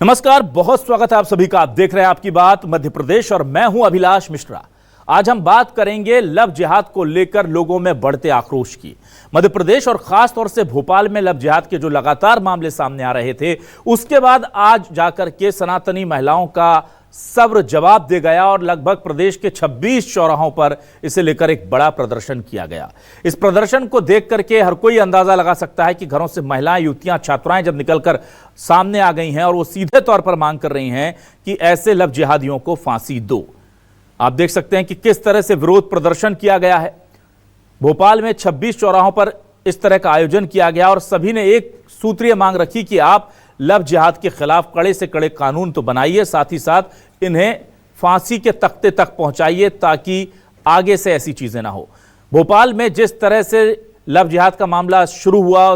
नमस्कार, बहुत स्वागत है आप सभी का। आप देख रहे हैं आपकी बात मध्य प्रदेश और मैं हूं अभिलाष मिश्रा। आज हम बात करेंगे लव जिहाद को लेकर लोगों में बढ़ते आक्रोश की। मध्य प्रदेश और खास तौर से भोपाल में लव जिहाद के जो लगातार मामले सामने आ रहे थे, उसके बाद आज जाकर के सनातनी महिलाओं का सब्र जवाब दे गया और लगभग प्रदेश के 26 चौराहों पर इसे लेकर एक बड़ा प्रदर्शन किया गया। इस प्रदर्शन को देख करके हर कोई अंदाजा लगा सकता है कि घरों से महिलाएं, युवतियां, छात्राएं जब निकलकर सामने आ गई हैं और वो सीधे तौर पर मांग कर रही हैं कि ऐसे लव जिहादियों को फांसी दो। आप देख सकते हैं कि किस तरह से विरोध प्रदर्शन किया गया है। भोपाल में 26 चौराहों पर इस तरह का आयोजन किया गया और सभी ने एक सूत्रीय मांग रखी कि आप लव जिहाद के खिलाफ कड़े से कड़े कानून तो बनाइए, साथ ही साथ इन्हें फांसी के तख्ते तक पहुंचाइए ताकि आगे से ऐसी चीजें ना हो। भोपाल में जिस तरह से लव जिहाद का मामला शुरू हुआ,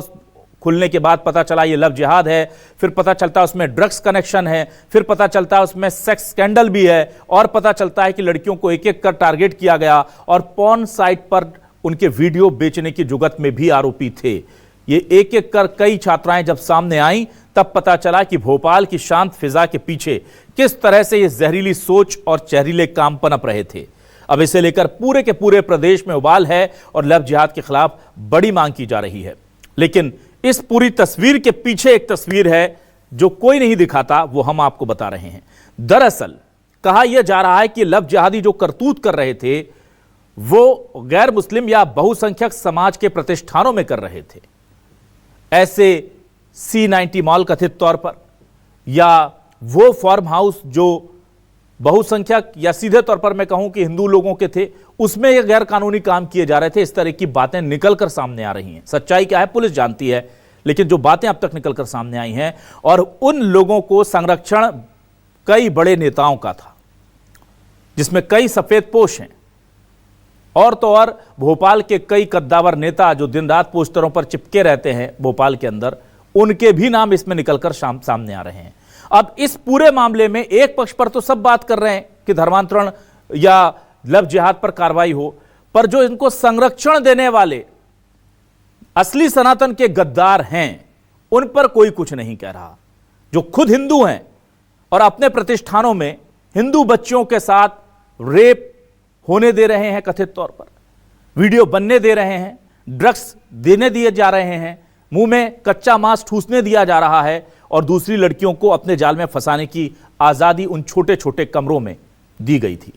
खुलने के बाद पता चला ये लव जिहाद है, फिर पता चलता है उसमें ड्रग्स कनेक्शन है, फिर पता चलता है उसमें सेक्स स्कैंडल भी है और पता चलता है कि लड़कियों को एक एक कर टारगेट किया गया और पॉर्न साइट पर उनके वीडियो बेचने की जुगत में भी आरोपी थे। ये एक एक कर कई छात्राएं जब सामने आईं तब पता चला कि भोपाल की शांत फिजा के पीछे किस तरह से ये जहरीली सोच और जहरीले काम पनप रहे थे। अब इसे लेकर पूरे के पूरे प्रदेश में उबाल है और लव जिहाद के खिलाफ बड़ी मांग की जा रही है। लेकिन इस पूरी तस्वीर के पीछे एक तस्वीर है जो कोई नहीं दिखाता, वो हम आपको बता रहे हैं। दरअसल कहा यह जा रहा है कि लव जिहादी जो करतूत कर रहे थे वो गैर मुस्लिम या बहुसंख्यक समाज के प्रतिष्ठानों में कर रहे थे। ऐसे C90 मॉल कथित तौर पर, या वो फार्म हाउस जो बहुसंख्यक या सीधे तौर पर मैं कहूं कि हिंदू लोगों के थे, उसमें ये गैर कानूनी काम किए जा रहे थे। इस तरह की बातें निकलकर सामने आ रही हैं। सच्चाई क्या है पुलिस जानती है, लेकिन जो बातें अब तक निकलकर सामने आई हैं, और उन लोगों को संरक्षण कई बड़े नेताओं का था जिसमें कई सफेद पोश हैं, और तो और भोपाल के कई कद्दावर नेता जो दिन रात पोस्टरों पर चिपके रहते हैं भोपाल के अंदर, उनके भी नाम इसमें निकलकर सामने आ रहे हैं। अब इस पूरे मामले में एक पक्ष पर तो सब बात कर रहे हैं कि धर्मांतरण या लव जिहाद पर कार्रवाई हो, पर जो इनको संरक्षण देने वाले असली सनातन के गद्दार हैं उन पर कोई कुछ नहीं कह रहा। जो खुद हिंदू हैं और अपने प्रतिष्ठानों में हिंदू बच्चियों के साथ रेप होने दे रहे हैं, कथित तौर पर वीडियो बनने दे रहे हैं, ड्रग्स देने दिए जा रहे हैं, मुंह में कच्चा मांस ठूसने दिया जा रहा है और दूसरी लड़कियों को अपने जाल में फंसाने की आजादी उन छोटे छोटे कमरों में दी गई थी।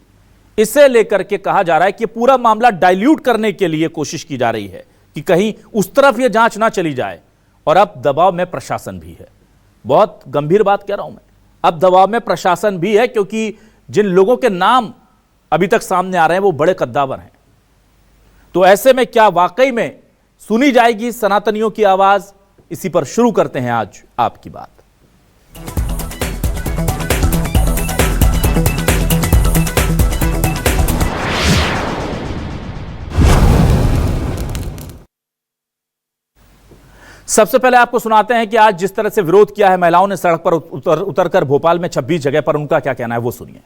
इसे लेकर के कहा जा रहा है कि पूरा मामला डाइल्यूट करने के लिए कोशिश की जा रही है कि कहीं उस तरफ यह जांच ना चली जाए। और अब दबाव में प्रशासन भी है। बहुत गंभीर बात कह रहा हूं मैं, अब दबाव में प्रशासन भी है, क्योंकि जिन लोगों के नाम अभी तक सामने आ रहे हैं वो बड़े कद्दावर हैं। तो ऐसे में क्या वाकई में सुनी जाएगी सनातनियों की आवाज? इसी पर शुरू करते हैं आज आपकी बात। सबसे पहले आपको सुनाते हैं कि आज जिस तरह से विरोध किया है महिलाओं ने सड़क पर उतरकर भोपाल में 26 जगह पर, उनका क्या कहना है वो सुनिए।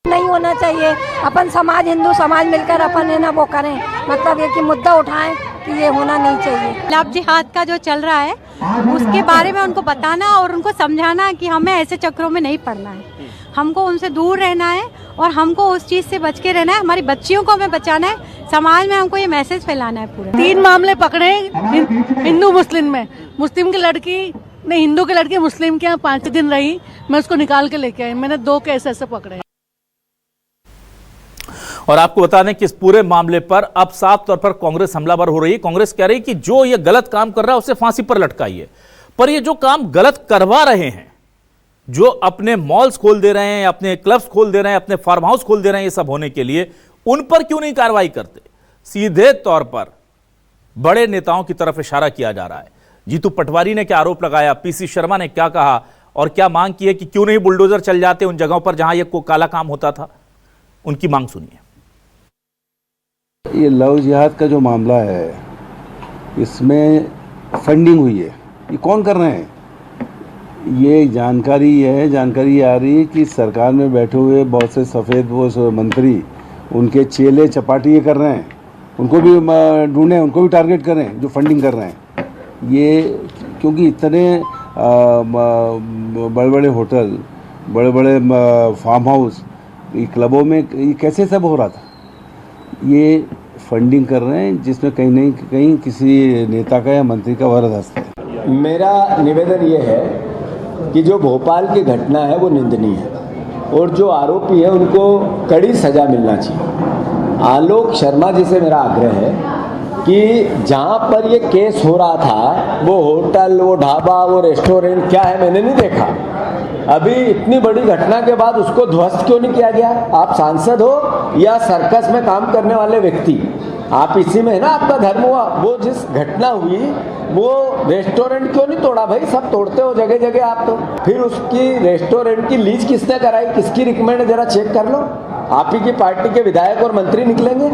नहीं होना चाहिए। अपन समाज, हिंदू समाज मिलकर अपन है ना वो करें, मतलब ये कि मुद्दा उठाएं कि ये होना नहीं चाहिए। लव जिहाद का जो चल रहा है उसके बारे में उनको बताना और उनको समझाना कि हमें ऐसे चक्रों में नहीं पड़ना है, हमको उनसे दूर रहना है और हमको उस चीज से बच के रहना है। हमारी बच्चियों को हमें बचाना है, समाज में हमको ये मैसेज फैलाना है पूरा। 3 मामले पकड़े हिंदू मुस्लिम में। मुस्लिम की लड़की नहीं, हिंदू की लड़की मुस्लिम के यहाँ 5 दिन रही, मैं उसको निकाल के लेके आई। मैंने 2 केस ऐसे पकड़े। और आपको बता दें कि इस पूरे मामले पर अब साफ तौर पर कांग्रेस हमलावर हो रही है। कांग्रेस कह रही है कि जो ये गलत काम कर रहा है उसे फांसी पर लटकाइए। पर ये जो काम गलत करवा रहे हैं, जो अपने मॉल्स खोल दे रहे हैं, अपने क्लब्स खोल दे रहे हैं, अपने फार्म हाउस खोल दे रहे हैं ये सब होने के लिए, उन पर क्यों नहीं कार्रवाई करते? सीधे तौर पर बड़े नेताओं की तरफ इशारा किया जा रहा है। जीतू पटवारी ने क्या आरोप लगाया, पीसी शर्मा ने क्या कहा और क्या मांग की है कि क्यों नहीं बुलडोजर चल जाते उन जगहों पर जहां ये काला काम होता था। उनकी मांग सुनिए। ये लव जिहाद का जो मामला है, इसमें फंडिंग हुई है। ये कौन कर रहे हैं? ये जानकारी आ रही है कि सरकार में बैठे हुए बहुत से सफ़ेद वो मंत्री, उनके चेले चपाटी ये कर रहे हैं, उनको भी ढूंढें, उनको भी टारगेट करें जो फंडिंग कर रहे हैं। ये क्योंकि इतने बड़े बड़े होटल, बड़े बड़े फार्म हाउस, ये क्लबों में ये कैसे सब हो रहा था? ये फंडिंग कर रहे हैं जिसमें कहीं नहीं कहीं किसी नेता का या मंत्री का वरद हस्त है। मेरा निवेदन ये है कि जो भोपाल की घटना है वो निंदनीय है और जो आरोपी है उनको कड़ी सजा मिलना चाहिए। आलोक शर्मा जी से मेरा आग्रह है कि जहाँ पर ये केस हो रहा था वो होटल, वो ढाबा, वो रेस्टोरेंट क्या है मैंने नहीं देखा। अभी इतनी बड़ी घटना के बाद उसको ध्वस्त क्यों नहीं किया गया? आप सांसद हो या सर्कस में काम करने वाले व्यक्ति, आप इसी में है ना आपका धर्म हुआ। वो जिस घटना हुई वो रेस्टोरेंट क्यों नहीं तोड़ा भाई? सब तोड़ते हो जगह जगह आप तो। फिर उसकी रेस्टोरेंट की लीज किसने कराई, किसकी रिकमेंड, जरा चेक कर लो। आप ही की पार्टी के विधायक और मंत्री निकलेंगे।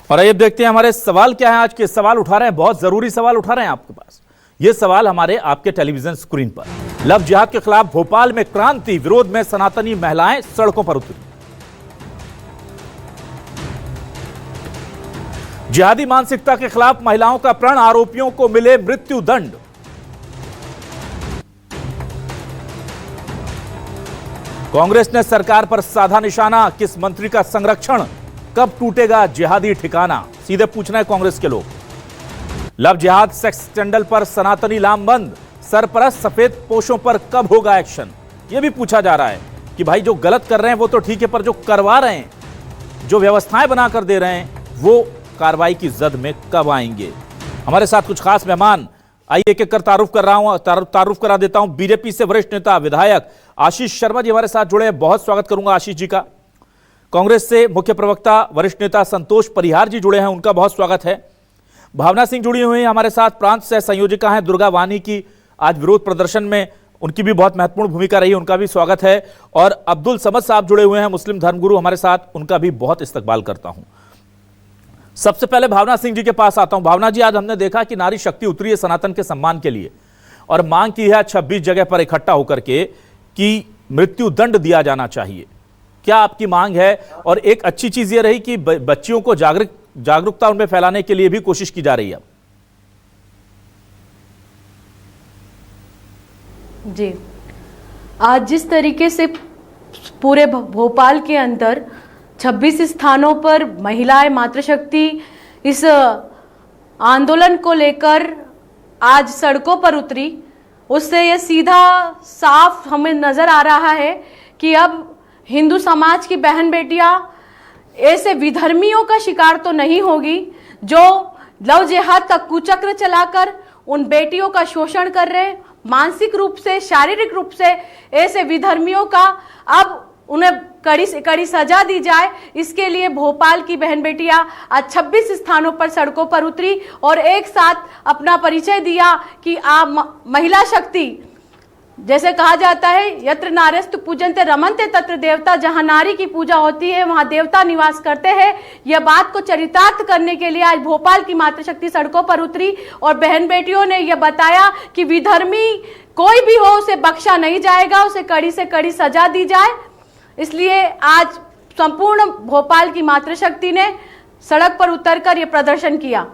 और अब देखते हैं हमारे सवाल क्या है। आज के सवाल उठा रहे हैं, बहुत जरूरी सवाल उठा रहे हैं आपके पास। ये सवाल हमारे आपके टेलीविजन स्क्रीन पर। लव जिहाद के खिलाफ भोपाल में क्रांति, विरोध में सनातनी महिलाएं सड़कों पर उतरी। जिहादी मानसिकता के खिलाफ महिलाओं का प्रण, आरोपियों को मिले मृत्यु दंड। कांग्रेस ने सरकार पर साधा निशाना, किस मंत्री का संरक्षण, कब टूटेगा जिहादी ठिकाना? सीधे पूछना है कांग्रेस के लोग। लव जिहाद सेक्स स्कैंडल पर सनातनी लामबंद, सरपरस्त सफेद पोशों पर कब होगा एक्शन? यह भी पूछा जा रहा है कि भाई जो गलत कर रहे हैं वो तो ठीक है, पर जो करवा रहे हैं, जो व्यवस्थाएं बनाकर दे रहे हैं, वो कार्रवाई की जद में कब आएंगे? हमारे साथ कुछ खास मेहमान, आइए एक एक कर तारुफ कर रहा हूं, तारुफ करा देता हूं। बीजेपी से वरिष्ठ नेता विधायक आशीष शर्मा जी हमारे साथ जुड़े हैं, बहुत स्वागत करूंगा आशीष जी का। कांग्रेस से मुख्य प्रवक्ता वरिष्ठ नेता संतोष परिहार जी जुड़े हैं, उनका बहुत स्वागत है। भावना सिंह जुड़ी हुई हैं हमारे साथ, प्रांत सह संयोजिका हैं दुर्गा वानी की, आज विरोध प्रदर्शन में उनकी भी बहुत महत्वपूर्ण भूमिका रही है, उनका भी स्वागत है। और अब्दुल समद साहब जुड़े हुए हैं, मुस्लिम धर्मगुरु हमारे साथ, उनका भी बहुत इस्तकबाल करता हूं। सबसे पहले भावना सिंह जी के पास आता हूं। भावना जी, आज हमने देखा कि नारी शक्ति उतरी है सनातन के सम्मान के लिए और मांग की है 26 जगह पर इकट्ठा होकर के कि मृत्यु दंड दिया जाना चाहिए। क्या आपकी मांग है? और एक अच्छी चीज यह रही कि बच्चियों को जागरूकता उनमें फैलाने के लिए भी कोशिश की जा रही है। जी, आज जिस तरीके से पूरे भोपाल के अंदर 26 स्थानों पर महिलाएं मातृशक्ति इस आंदोलन को लेकर आज सड़कों पर उतरी, उससे यह सीधा साफ हमें नजर आ रहा है कि अब हिंदू समाज की बहन बेटियां ऐसे विधर्मियों का शिकार तो नहीं होगी जो लव जिहाद का कुचक्र चलाकर उन बेटियों का शोषण कर रहे, मानसिक रूप से, शारीरिक रूप से ऐसे विधर्मियों का अब उन्हें कड़ी से कड़ी सजा दी जाए। इसके लिए भोपाल की बहन बेटियां आज 26 स्थानों पर सड़कों पर उतरी और एक साथ अपना परिचय दिया कि आप महिला शक्ति, जैसे कहा जाता है यत्र नार्यस्तु पूजन्ते रमन्ते तत्र देवता, जहां नारी की पूजा होती है वहां देवता निवास करते हैं। यह बात को चरितार्थ करने के लिए आज भोपाल की मातृशक्ति सड़कों पर उतरी और बहन बेटियों ने यह बताया कि विधर्मी कोई भी हो उसे बख्शा नहीं जाएगा, उसे कड़ी से कड़ी सजा दी जाए। इसलिए आज संपूर्ण भोपाल की मातृशक्ति ने सड़क पर उतरकर यह प्रदर्शन किया।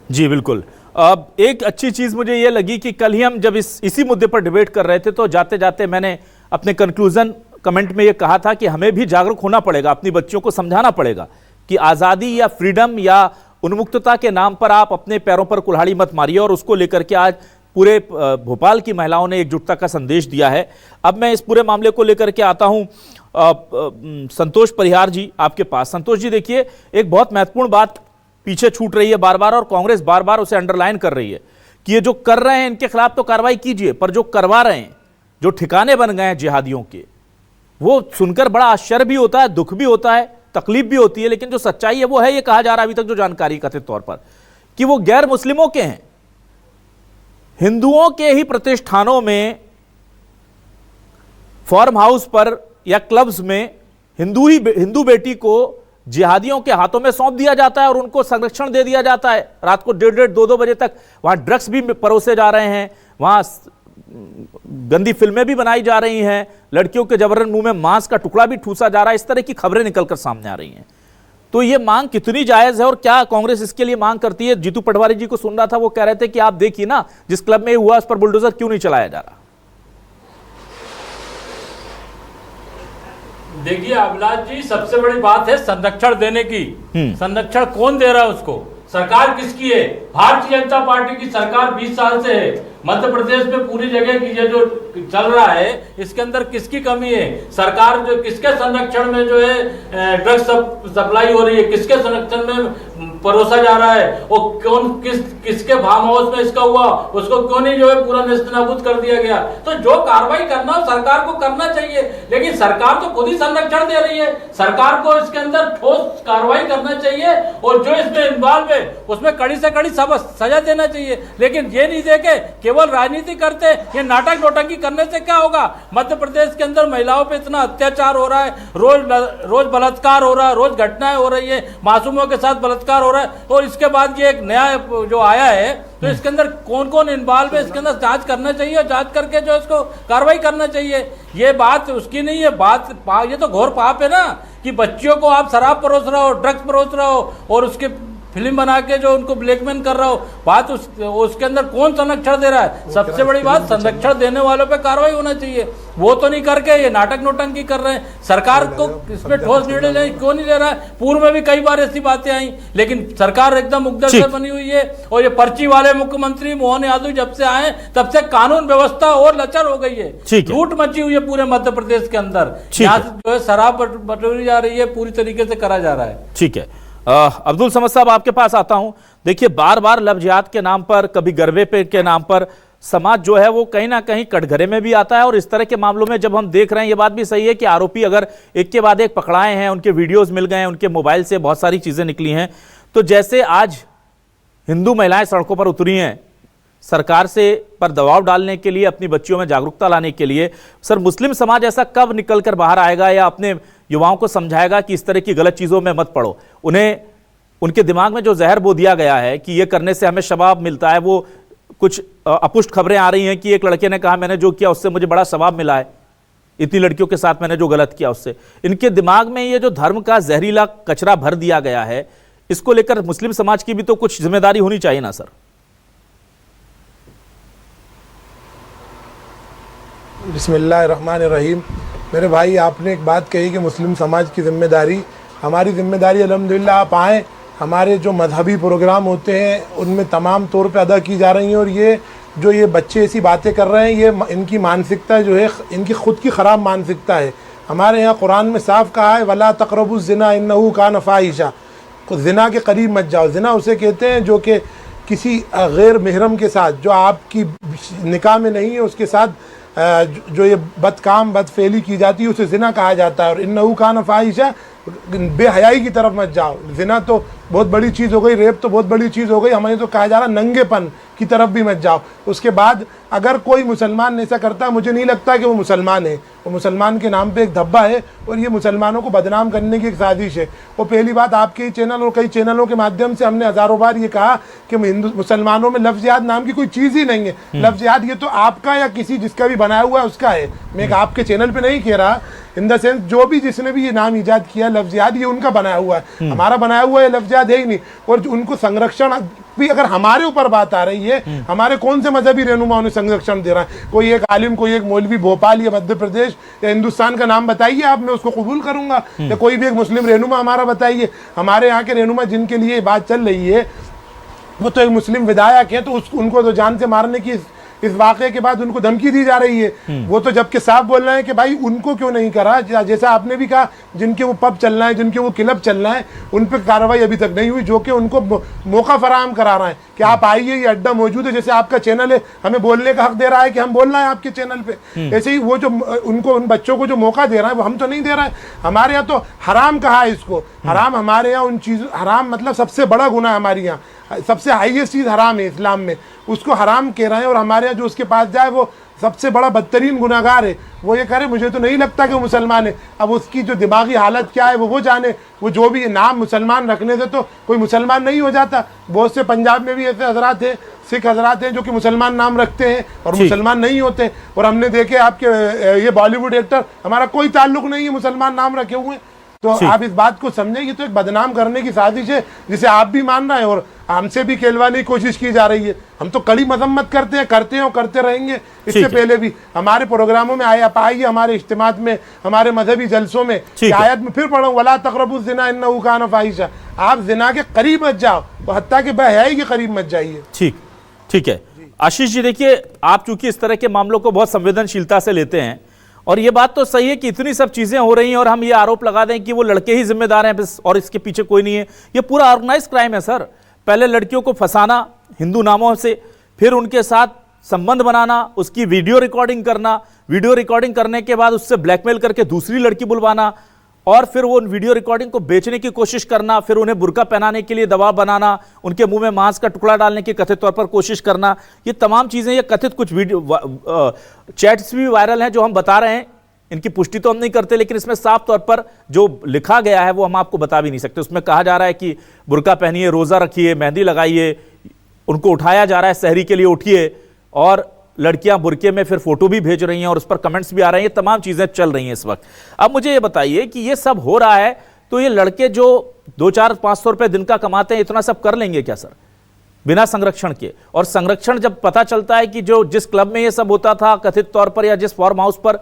जी बिल्कुल। अब एक अच्छी चीज मुझे यह लगी कि कल ही हम जब इसी मुद्दे पर डिबेट कर रहे थे तो जाते जाते मैंने अपने कंक्लूजन कमेंट में यह कहा था कि हमें भी जागरूक होना पड़ेगा, अपनी बच्चियों को समझाना पड़ेगा कि आज़ादी या फ्रीडम या उन्मुक्तता के नाम पर आप अपने पैरों पर कुल्हाड़ी मत मारिए। और उसको लेकर के आज पूरे भोपाल की महिलाओं ने एकजुटता का संदेश दिया है। अब मैं इस पूरे मामले को लेकर के आता हूं संतोष परिहार जी आपके पास। संतोष जी, देखिए एक बहुत महत्वपूर्ण बात पीछे छूट रही है बार बार और कांग्रेस बार बार उसे अंडरलाइन कर रही है कि ये जो कर रहे हैं इनके खिलाफ तो कार्रवाई कीजिए, पर जो करवा रहे हैं, जो ठिकाने बन गए हैं जिहादियों के, वो सुनकर बड़ा आश्चर्य भी होता है, दुख भी होता है, तकलीफ भी होती है। लेकिन जो सच्चाई है वो है, ये कहा जा रहा है अभी तक जो जानकारी कथित तौर पर, कि वो गैर मुस्लिमों के हैं, हिंदुओं के ही प्रतिष्ठानों में, फार्म हाउस पर या क्लब्स में हिंदू बेटी को जिहादियों के हाथों में सौंप दिया जाता है और उनको संरक्षण दे दिया जाता है। रात को 1:30 2-2 बजे तक वहां ड्रग्स भी परोसे जा रहे हैं, वहां गंदी फिल्में भी बनाई जा रही हैं, लड़कियों के जबरन मुंह में मांस का टुकड़ा भी ठूसा जा रहा है। इस तरह की खबरें निकलकर सामने आ रही हैं। तो ये मांग कितनी जायज है और क्या कांग्रेस इसके लिए मांग करती है? जीतू पटवारी जी को सुन रहा था, वो कह रहे थे कि आप देखिए ना, जिस क्लब में हुआ उस पर बुलडोजर क्यों नहीं चलाया जा रहा? देखिए अभिलाष जी, सबसे बड़ी बात है संरक्षण देने की। संरक्षण कौन दे रहा है उसको? सरकार किसकी है? भारतीय जनता पार्टी की सरकार 20 साल से है। मध्य प्रदेश में पूरी जगह की ये जो चल रहा है, इसके अंदर किसकी कमी है? सरकार जो किसके संरक्षण में जो है ड्रग्स सप्लाई हो रही है, किसके संरक्षण में परोसा जा रहा है, और कौन किसके फार्म हाउस में इसका हुआ, उसको क्यों नहीं जो है पूरा नेस्तनाबूद कर दिया गया? तो जो कार्रवाई करना हो सरकार को करना चाहिए, लेकिन सरकार तो खुद ही संरक्षण दे रही है। सरकार को इसके अंदर ठोस कार्रवाई करना चाहिए और जो इसमें इन्वॉल्व है उसमें कड़ी से कड़ी सजा देना चाहिए। लेकिन ये नहीं देखे केवल राजनीति करते, ये नाटक नोटंकी करने से क्या होगा? मध्य प्रदेश के अंदर महिलाओं पे इतना अत्याचार हो रहा है, रोज बलात्कार हो रहा है, रोज घटनाएं हो रही है, मासूमों के साथ बलात्कार हो रहा है, और इसके बाद ये एक नया जो आया है, तो इसके अंदर कौन कौन इन्वॉल्व है, इसके अंदर जांच करना चाहिए और जांच करके जो इसको कार्रवाई करना चाहिए। ये बात उसकी नहीं है, ये तो घोर पाप है ना कि बच्चियों को आप शराब परोस रहे हो, ड्रग्स परोस रहे हो और उसके फिल्म बना के जो उनको ब्लैकमेल कर रहा हो। बात उसके अंदर कौन संरक्षण दे रहा है? सबसे बड़ी बात, संरक्षण देने वालों पे कार्रवाई होना चाहिए। वो तो नहीं करके ये नाटक नोटंकी कर रहे हैं। सरकार को इसमें ठोस निर्णय क्यों नहीं ले रहा है? पूर्व में भी कई बार ऐसी बातें आई, लेकिन सरकार एकदम उग्र से बनी हुई है। और ये पर्ची वाले मुख्यमंत्री मोहन यादव जब से आए तब से कानून व्यवस्था और लचर हो गई है, लूट मची हुई है पूरे मध्य प्रदेश के अंदर। यहाँ से जो है शराब बटोरी जा रही है, पूरी तरीके से करा जा रहा है। ठीक है, अब्दुल समद साहब आपके पास आता हूं। देखिए, बार बार लव जिहाद के नाम पर, कभी गरबे पे के नाम पर समाज जो है वो कहीं ना कहीं कटघरे में भी आता है। और इस तरह के मामलों में जब हम देख रहे हैं, ये बात भी सही है कि आरोपी अगर एक के बाद एक पकड़ाए हैं, उनके वीडियोस मिल गए हैं, उनके मोबाइल से बहुत सारी चीजें निकली हैं, तो जैसे आज हिंदू महिलाएं सड़कों पर उतरी हैं सरकार से पर दबाव डालने के लिए, अपनी बच्चियों में जागरूकता लाने के लिए, सर मुस्लिम समाज ऐसा कब निकल कर बाहर आएगा या अपने युवाओं को समझाएगा कि इस तरह की गलत चीजों में मत पड़ो? उन्हें उनके दिमाग में जो जहर बो दिया गया है कि ये करने से हमें सवाब मिलता है, वो कुछ अपुष्ट खबरें आ रही हैं कि एक लड़के ने कहा मैंने जो किया उससे मुझे बड़ा सवाब मिला है, इतनी लड़कियों के साथ मैंने जो गलत किया उससे। इनके दिमाग में ये जो धर्म का जहरीला कचरा भर दिया गया है, इसको लेकर मुस्लिम समाज की भी तो कुछ जिम्मेदारी होनी चाहिए ना सर? बिस्मिल्लाहिर्रहमानिर्रहीम। मेरे भाई, आपने एक बात कही कि मुस्लिम समाज की जिम्मेदारी, हमारी जिम्मेदारी अल्हम्दुलिल्लाह आप आएँ, हमारे जो मजहबी प्रोग्राम होते हैं उनमें तमाम तौर पे अदा की जा रही हैं। और ये बच्चे ऐसी बातें कर रहे हैं, ये इनकी मानसिकता जो है, इनकी ख़ुद की ख़राब मानसिकता है। हमारे यहाँ कुरान में साफ कहा है, वला तक़रबुज़्ज़िना इन्नहु कान फ़ाहिशा, ज़िना के करीब मत जाओ। ज़िना उसे कहते हैं जो कि किसी गैर महरम के साथ, जो आपकी निकाह में नहीं है, उसके साथ जो ये बदकाम बदफेली की जाती है उसे ज़िना कहा जाता है। और इन्नहु कान फ़ाहिशा, बेहयाई की तरफ मत जाओ। ज़िना तो बहुत बड़ी चीज़ हो गई, रेप तो बहुत बड़ी चीज़ हो गई, हमें तो कहा जा रहा नंगेपन की तरफ भी मत जाओ। उसके बाद अगर कोई मुसलमान ऐसा करता है, मुझे नहीं लगता कि वो मुसलमान है, वो मुसलमान के नाम पे एक धब्बा है और ये मुसलमानों को बदनाम करने की एक साजिश है। वो पहली बात, आपके ही चैनल और कई चैनलों के माध्यम से हमने हज़ारों बार ये कहा कि मुसलमानों में लफ्ज़ जिहाद नाम की कोई चीज़ ही नहीं है। लफ्ज़ जिहाद ये तो आपका या किसी जिसका भी बनाया हुआ है उसका है। मैं आपके चैनल पर नहीं कह रहा, इन द सेंस जो भी जिसने भी ये नाम ईजाद किया लफ्ज़ जिहाद, ये उनका बनाया हुआ है, हमारा बनाया हुआ है लफ्ज़ जिहाद है ही नहीं। और उनको संरक्षण भी अगर हमारे ऊपर बात आ रही है, हमारे कौन से मजहबी रहनुमा उन्हें संरक्षण दे रहा है? कोई एक आलिम, कोई एक मौलवी भोपाल या मध्य प्रदेश या हिंदुस्तान का नाम बताइए आप, मैं उसको कबूल करूंगा। या कोई भी एक मुस्लिम रहनुमा हमारा बताइए। हमारे यहाँ के रहनुमा जिनके लिए बात चल रही है वो तो एक मुस्लिम विधायक है, तो उनको तो जान से मारने की इस वाक़े के बाद उनको धमकी दी जा रही है। वो तो जबकि साफ बोल रहे हैं कि भाई उनको क्यों नहीं करा, जैसा आपने भी कहा, जिनके वो पब चलना है, जिनके वो क्लब चलना है, उन पर कार्रवाई अभी तक नहीं हुई, जो कि उनको मौका फराहम करा रहा है कि आप आइए, ये अड्डा मौजूद है। जैसे आपका चैनल है, हमें बोलने का हक दे रहा है कि हम बोलना है आपके चैनल पे, ऐसे ही वो जो उनको, उन बच्चों को जो मौका दे रहा है वो हम तो नहीं दे रहा है। हमारे यहाँ तो हराम कहा है इसको, हराम हमारे यहाँ उन चीज़, हराम मतलब सबसे बड़ा गुनाह है हमारे यहाँ, सबसे हाईएस्ट चीज़ हराम है इस्लाम में, उसको हराम कह रहे हैं। और हमारे यहाँ जो उसके पास जाए वो सबसे बड़ा बदतरीन गुनाहगार है। वो ये करे, मुझे तो नहीं लगता कि वो मुसलमान है। अब उसकी जो दिमागी हालत क्या है वो जाने। वो जो भी नाम मुसलमान रखने से तो कोई मुसलमान नहीं हो जाता। बहुत से पंजाब में भी ऐसे हजरात हैं, सिख हजरात हैं जो कि मुसलमान नाम रखते हैं और मुसलमान नहीं होते। और हमने देखे आपके ये बॉलीवुड एक्टर, हमारा कोई ताल्लुक नहीं है मुसलमान नाम रखे हुए, तो आप इस बात को समझे, ये तो एक बदनाम करने की साजिश है जिसे आप भी मान रहे हैं और हमसे भी कहलवाने की कोशिश की जा रही है। हम तो कड़ी मजम्मत करते हैं और करते रहेंगे। इससे पहले भी हमारे प्रोग्रामों में आप आइए, हमारे इज्तिमात में, हमारे मजहबी जलसों में आयत में फिर पढ़ो, वला तक़रबू ज़िना इन्नहु कान फ़ाहिशा। आप जिना के करीब मत जाओ, तो हत्ता के बेहयाई के करीब मत जाइए। ठीक है आशीष जी, देखिए आप चूंकि इस तरह के मामलों को बहुत संवेदनशीलता से लेते हैं, और ये बात तो सही है कि इतनी सब चीजें हो रही हैं और हम ये आरोप लगा दें कि वो लड़के ही जिम्मेदार हैं बस और इसके पीछे कोई नहीं है, ये पूरा ऑर्गेनाइज क्राइम है सर। पहले लड़कियों को फंसाना हिंदू नामों से, फिर उनके साथ संबंध बनाना, उसकी वीडियो रिकॉर्डिंग करना, वीडियो रिकॉर्डिंग करने के बाद उससे ब्लैकमेल करके दूसरी लड़की बुलवाना, और फिर वो वीडियो रिकॉर्डिंग को बेचने की कोशिश करना, फिर उन्हें बुर्का पहनाने के लिए दबाव बनाना, उनके मुंह में मांस का टुकड़ा डालने की कथित तौर पर कोशिश करना, ये तमाम चीजें, ये कथित कुछ वीडियो चैट्स भी वायरल हैं जो हम बता रहे हैं, इनकी पुष्टि तो हम नहीं करते, लेकिन इसमें साफ तौर पर जो लिखा गया है वो हम आपको बता भी नहीं सकते। उसमें कहा जा रहा है कि बुर्का पहनिए, रोजा रखिए, मेहंदी लगाइए, उनको उठाया जा रहा है सहरी के लिए उठिए, और लड़कियां बुर्के में फिर फोटो भी भेज रही हैं और उस पर कमेंट्स भी आ रहे हैं। ये तमाम चीजें चल रही हैं इस वक्त। अब मुझे ये बताइए कि ये सब हो रहा है तो ये लड़के जो 200-500 रुपए दिन का कमाते हैं, इतना सब कर लेंगे क्या सर बिना संरक्षण के? और संरक्षण जब पता चलता है कि जो जिस क्लब में ये सब होता था कथित तौर पर या जिस फार्म हाउस पर,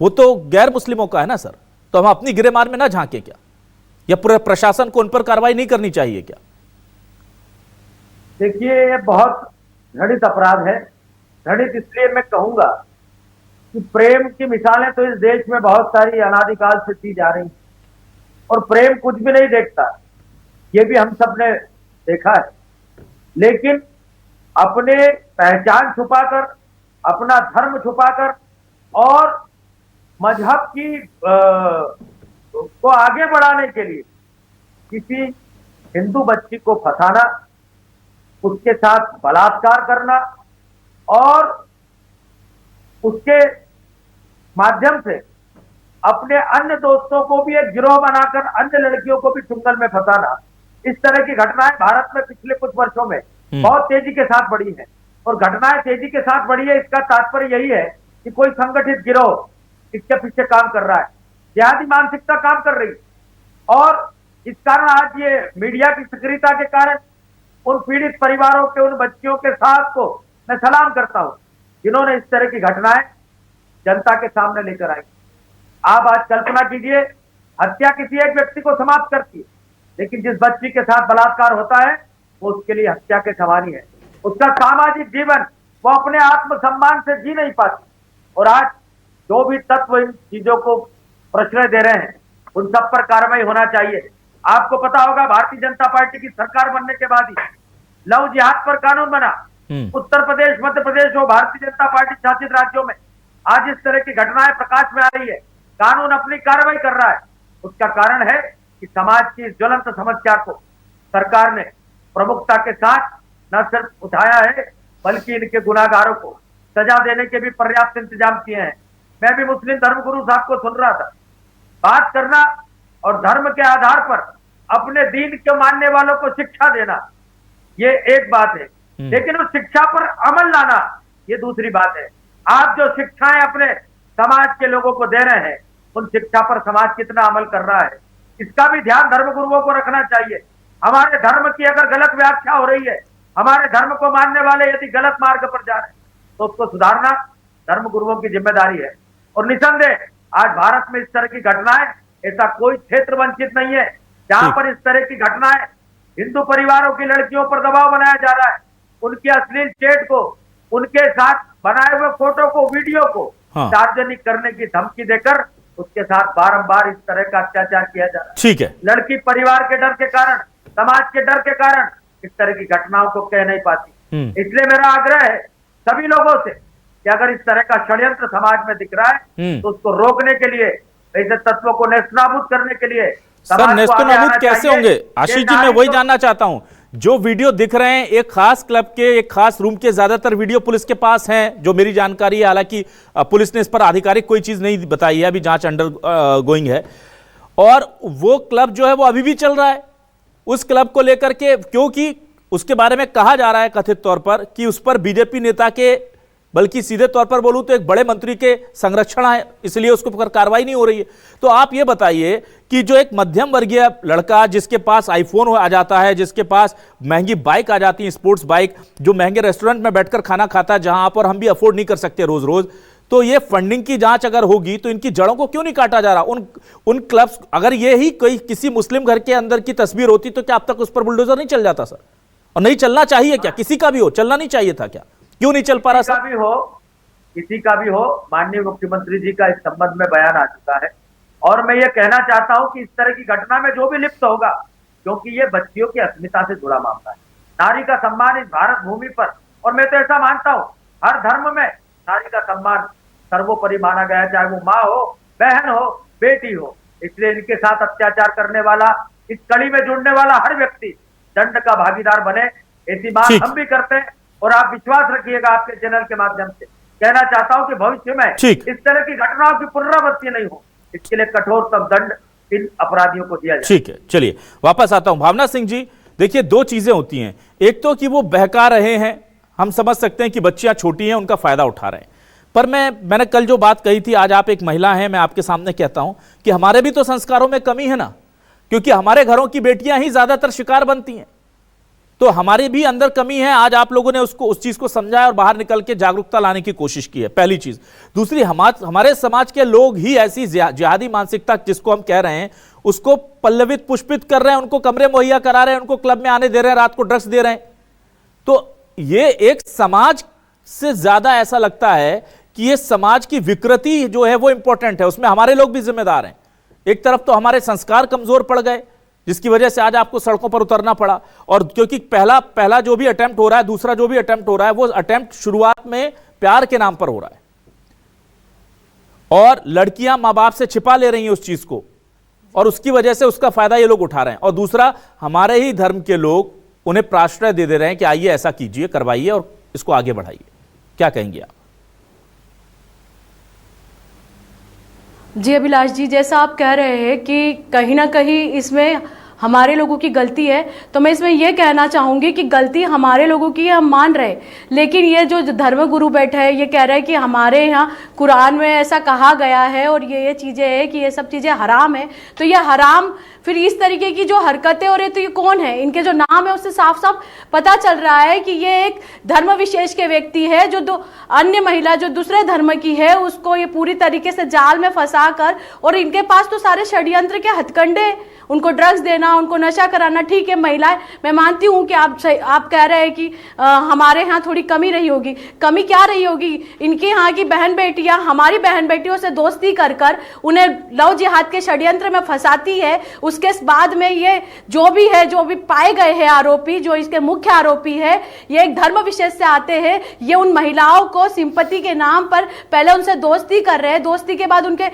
वो तो गैर मुस्लिमों का है ना सर, तो हम अपनी गिरेमार में ना झांके क्या? या पूरे प्रशासन को उन पर कार्रवाई नहीं करनी चाहिए क्या? देखिए, ये बहुत घृणित अपराध है। घृणित इसलिए मैं कहूंगा कि प्रेम की मिसालें तो इस देश में बहुत सारी अनादिकाल से दी जा रही, और प्रेम कुछ भी नहीं देखता, ये भी हम सब ने देखा है। लेकिन अपने पहचान छुपाकर, अपना धर्म छुपाकर और मजहब की को आगे बढ़ाने के लिए किसी हिंदू बच्ची को फंसाना, उसके साथ बलात्कार करना और उसके माध्यम से अपने अन्य दोस्तों को भी एक गिरोह बनाकर अन्य लड़कियों को भी चुंगल में फंसाना, इस तरह की घटनाएं भारत में पिछले कुछ वर्षों में बहुत तेजी के साथ बढ़ी है। और घटनाएं तेजी के साथ बढ़ी है, इसका तात्पर्य यही है कि कोई संगठित गिरोह इसके पीछे काम कर रहा है, जिहादी मानसिकता काम कर रही, और इस कारण आज ये मीडिया की सक्रियता के कारण उन पीड़ित परिवारों के, उन बच्चियों के साथ को मैं सलाम करता हूं जिन्होंने इस तरह की घटनाएं जनता के सामने लेकर आई। आप आज कल्पना कीजिए, हत्या किसी एक व्यक्ति को समाप्त करती है, लेकिन जिस बच्ची के साथ बलात्कार होता है वो उसके लिए हत्या के समान ही है। उसका सामाजिक जीवन वो अपने आत्मसम्मान से जी नहीं पाती। और आज जो भी तत्व इन चीजों को प्रश्रय दे रहे हैं उन सब पर कार्रवाई होना चाहिए। आपको पता होगा, भारतीय जनता पार्टी की सरकार बनने के बाद ही लव जिहाद पर कानून बना। उत्तर प्रदेश, मध्य प्रदेश और भारतीय जनता पार्टी शासित राज्यों में आज इस तरह की घटनाएं प्रकाश में आ रही है, कानून अपनी कार्रवाई कर रहा है। उसका कारण है कि समाज की इस ज्वलंत समस्या को सरकार ने प्रमुखता के साथ न सिर्फ उठाया है, बल्कि इनके गुनाहगारों को सजा देने के भी पर्याप्त इंतजाम किए हैं। मैं भी मुस्लिम धर्मगुरु साहब को सुन रहा था, बात करना और धर्म के आधार पर अपने दीन के मानने वालों को शिक्षा देना, ये एक बात है, लेकिन उस शिक्षा पर अमल लाना ये दूसरी बात है। आप जो शिक्षाएं अपने समाज के लोगों को दे रहे हैं, उन शिक्षा पर समाज कितना अमल कर रहा है, इसका भी ध्यान धर्मगुरुओं को रखना चाहिए। हमारे धर्म की अगर गलत व्याख्या हो रही है, हमारे धर्म को मानने वाले यदि गलत मार्ग पर जा रहे हैं, तो उसको सुधारना धर्मगुरुओं की जिम्मेदारी है। और निसंदेह आज भारत में इस तरह की घटनाएं, ऐसा कोई क्षेत्र वंचित नहीं है जहां पर इस तरह की घटनाएं हिंदू परिवारों की लड़कियों पर दबाव बनाया जा रहा है, उनकी अश्लील चैट को, उनके साथ बनाए हुए फोटो को, वीडियो को सार्वजनिक करने की धमकी देकर उसके साथ बारंबार इस तरह का अत्याचार किया जा रहा है। ठीक है, लड़की परिवार के डर के कारण, समाज के डर के कारण इस तरह की घटनाओं को कह नहीं पाती। इसलिए मेरा आग्रह है सभी लोगों से कि अगर इस तरह का षड्यंत्र समाज में दिख रहा है तो उसको रोकने के लिए, ऐसे तत्वों को नेस्तनाबूद करने के लिए सर नेस्तनाबूद कैसे होंगे? आशीष जी, मैं वही जानना चाहता हूं। जो वीडियो दिख रहे हैं एक खास क्लब के, एक खास रूम के, ज्यादातर वीडियो पुलिस के पास हैं, जो मेरी जानकारी है। हालांकि पुलिस ने इस पर आधिकारिक कोई चीज नहीं बताई है, अभी जांच अंडर गोइंग है। और वो क्लब जो है वो अभी भी चल रहा है। उस क्लब को लेकर के, क्योंकि उसके बारे में कहा जा रहा है कथित तौर पर कि उस पर बीजेपी नेता के बल्कि सीधे तौर पर बोलूं तो एक बड़े मंत्री के संरक्षण है, इसलिए उसके ऊपर कार्रवाई नहीं हो रही है। तो आप ये बताइए कि जो एक मध्यम वर्गीय लड़का जिसके पास आईफोन आ जाता है, जिसके पास महंगी बाइक आ जाती है, स्पोर्ट्स बाइक, जो महंगे रेस्टोरेंट में बैठकर खाना खाता है जहां पर हम भी अफोर्ड नहीं कर सकते रोज रोज, तो ये फंडिंग की जांच अगर होगी तो इनकी जड़ों को क्यों नहीं काटा जा रहा? उन क्लब्स, अगर ये ही कोई किसी मुस्लिम घर के अंदर की तस्वीर होती तो क्या अब तक उस पर बुलडोजर नहीं चल जाता सर? और नहीं चलना चाहिए क्या? किसी का भी हो, चलना नहीं चाहिए था क्या? क्यों नहीं चल पा रहा सर? किसी का भी हो, माननीय मुख्यमंत्री जी का इस संबंध में बयान आ चुका है और मैं ये कहना चाहता हूं कि इस तरह की घटना में जो भी लिप्त होगा, क्योंकि ये बच्चियों की अस्मिता से जुड़ा मामला है, नारी का सम्मान इस भारत भूमि पर, और मैं तो ऐसा मानता हूं हर धर्म में नारी का सम्मान सर्वोपरि माना गया है, चाहे वो माँ हो, बहन हो, बेटी हो। इसलिए इनके साथ अत्याचार करने वाला, इस कड़ी में जुड़ने वाला हर व्यक्ति दंड का भागीदार बने, ऐसी बात हम भी करते हैं। और आप विश्वास रखिएगा, आपके चैनल के माध्यम से कहना चाहता हूं कि भविष्य में इस तरह की घटनाओं की पुनरावृत्ति नहीं हो, इसके लिए कठोरतम दंड इन अपराधियों को दिया जाए। ठीक है, चलिए वापस आता हूं। भावना सिंह जी, देखिए दो चीजें होती हैं, एक तो कि वो बहका रहे हैं, हम समझ सकते हैं कि बच्चियां छोटी हैं, उनका फायदा उठा रहे हैं, पर मैंने कल जो बात कही थी, आज आप एक महिला हैं, मैं आपके सामने कहता हूं कि हमारे भी तो संस्कारों में कमी है ना, क्योंकि हमारे घरों की बेटियां ही ज्यादातर शिकार बनती हैं, तो हमारी भी अंदर कमी है। आज आप लोगों ने उस चीज को समझा और बाहर निकल के जागरूकता लाने की कोशिश की है, पहली चीज। दूसरी, हमारे समाज के लोग ही ऐसी जिहादी मानसिकता जिसको हम कह रहे हैं उसको पल्लवित पुष्पित कर रहे हैं, उनको कमरे मुहैया करा रहे हैं, उनको क्लब में आने दे रहे हैं, रात को ड्रग्स दे रहे हैं। तो ये एक समाज से ज्यादा ऐसा लगता है कि ये समाज की विकृति जो है वो इंपॉर्टेंट है, उसमें हमारे लोग भी जिम्मेदार हैं। एक तरफ तो हमारे संस्कार कमजोर पड़ गए जिसकी वजह से आज आपको सड़कों पर उतरना पड़ा, और क्योंकि पहला जो भी अटेम्प्ट हो रहा है, दूसरा जो भी अटेम्प्ट हो रहा है, वो अटेम्प्ट शुरुआत में प्यार के नाम पर हो रहा है और लड़कियां मां बाप से छिपा ले रही हैं उस चीज को, और उसकी वजह से उसका फायदा ये लोग उठा रहे हैं। और दूसरा, हमारे ही धर्म के लोग उन्हें प्राश्रय दे रहे हैं कि आइए ऐसा कीजिए, करवाइए और इसको आगे बढ़ाइए। क्या कहेंगे आप? जी अभिलाष जी, जैसा आप कह रहे हैं कि कहीं ना कहीं इसमें हमारे लोगों की गलती है, तो मैं इसमें यह कहना चाहूँगी कि गलती हमारे लोगों की हम मान रहे, लेकिन ये जो धर्म गुरु बैठा है ये कह रहा है कि हमारे यहाँ कुरान में ऐसा कहा गया है और ये चीज़ें हैं कि ये सब चीज़ें हराम है, तो ये हराम फिर इस तरीके की जो हरकतें हो रही, तो ये कौन है? इनके जो नाम है उससे साफ साफ पता चल रहा है कि ये एक धर्म विशेष के व्यक्ति है, जो दो अन्य महिला जो दूसरे धर्म की है उसको ये पूरी तरीके से जाल में फंसा कर, और इनके पास तो सारे षड्यंत्र के हथकंडे, उनको ड्रग्स देना, उनको नशा कराना। ठीक है महिलाएं, मैं मानती हूँ कि आप कह रहे हैं कि हमारे यहाँ थोड़ी कमी रही होगी, कमी क्या रही होगी? इनके यहाँ की बहन बेटियाँ हमारी बहन बेटियों से दोस्ती कर कर उन्हें लव जिहाद के षड्यंत्र में फंसाती है। उसके बाद में ये जो भी पाए गए हैं आरोपी, जो इसके मुख्य आरोपी है, ये एक धर्म विशेष से आते हैं, ये उन महिलाओं को सिंपैथी के नाम पर पहले उनसे दोस्ती कर रहे हैं, दोस्ती के बाद उनके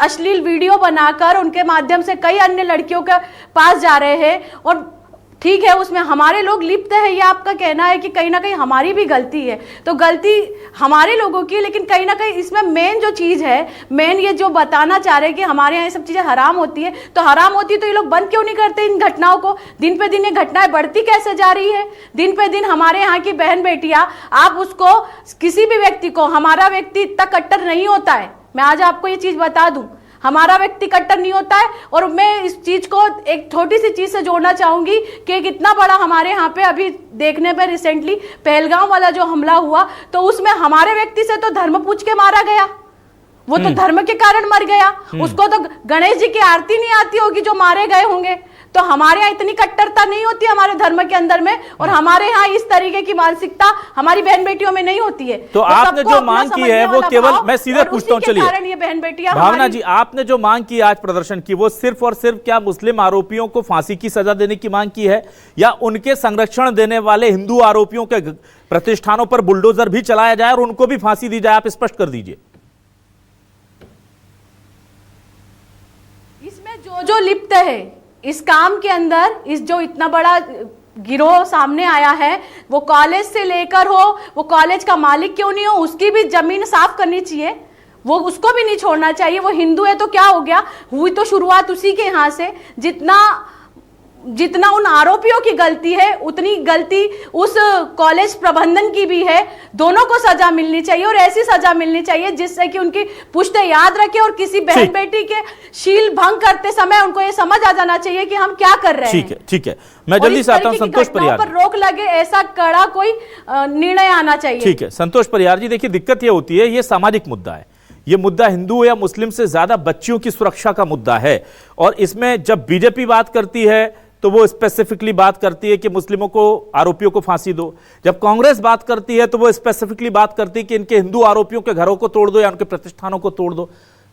अश्लील वीडियो बनाकर उनके माध्यम से कई अन्य लड़कियों के पास जा रहे हैं। और ठीक है, उसमें हमारे लोग लिप्त है, ये आपका कहना है कि कहीं ना कहीं हमारी भी गलती है, तो गलती हमारे लोगों की, लेकिन कहीं ना कहीं इसमें मेन जो चीज़ है, मेन ये जो बताना चाह रहे हैं कि हमारे यहाँ ये सब चीज़ें हराम होती है, तो हराम होती है तो ये लोग बंद क्यों नहीं करते इन घटनाओं को? दिन पे दिन ये घटनाएं बढ़ती कैसे जा रही है? दिन पे दिन हमारे यहाँ की बहन बेटियाँ, आप उसको किसी भी व्यक्ति को, हमारा व्यक्ति इतना कट्टर नहीं होता है, मैं आज आपको ये चीज़ बता दूँ, हमारा व्यक्ति कट्टर नहीं होता है। और मैं इस चीज को एक छोटी सी चीज से जोड़ना चाहूंगी कि एक इतना बड़ा हमारे यहाँ पे अभी देखने पे रिसेंटली पहलगाम वाला जो हमला हुआ, तो उसमें हमारे व्यक्ति से तो धर्म पूछ के मारा गया, वो तो धर्म के कारण मर गया, उसको तो गणेश जी की आरती नहीं आती होगी जो मारे गए होंगे। तो हमारे यहाँ इतनी कट्टरता नहीं होती हमारे धर्म के अंदर में, और हमारे यहाँ इस तरीके की मानसिकता हमारी बहन बेटियों में नहीं होती है। तो आपने जो मांग की है वो केवल, मैं सीधे पूछता हूँ, चलिए ये बहन बेटियां, भावना जी, आपने जो मांग की आज प्रदर्शन की, वो सिर्फ और सिर्फ क्या मुस्लिम आरोपियों को फांसी की सजा देने की मांग की है, या उनके संरक्षण देने वाले हिंदू आरोपियों के प्रतिष्ठानों पर बुलडोजर भी चलाया जाए और उनको भी फांसी दी जाए? आप स्पष्ट कर दीजिए। इसमें जो लिप्त है इस काम के अंदर, इस जो इतना बड़ा गिरोह सामने आया है, वो कॉलेज से लेकर हो, वो कॉलेज का मालिक क्यों नहीं हो, उसकी भी जमीन साफ करनी चाहिए, वो उसको भी नहीं छोड़ना चाहिए। वो हिंदू है तो क्या हो गया, हुई तो शुरुआत उसी के यहाँ से। जितना जितना उन आरोपियों की गलती है उतनी गलती उस कॉलेज प्रबंधन की भी है। दोनों को सजा मिलनी चाहिए और ऐसी सजा मिलनी चाहिए जिससे कि उनकी पुश्ते याद रखे और किसी बहन बेटी के शील भंग करते समय उनको ये समझ आ जाना चाहिए कि हम क्या कर रहे हैं। ठीक है, मैं जल्दी से आता हूं संतोष परियार पर रोक लगे ऐसा कड़ा कोई निर्णय आना चाहिए। ठीक है संतोष परियार जी, देखिए दिक्कत ये होती है, ये सामाजिक मुद्दा है, ये मुद्दा हिंदू या मुस्लिम से ज्यादा बच्चियों की सुरक्षा का मुद्दा है। और इसमें जब बीजेपी बात करती है तो वो स्पेसिफिकली बात करती है कि मुस्लिमों को, आरोपियों को फांसी दो। जब कांग्रेस बात करती है तो वो स्पेसिफिकली बात करती है कि इनके हिंदू आरोपियों के घरों को तोड़ दो या उनके प्रतिष्ठानों को तोड़ दो।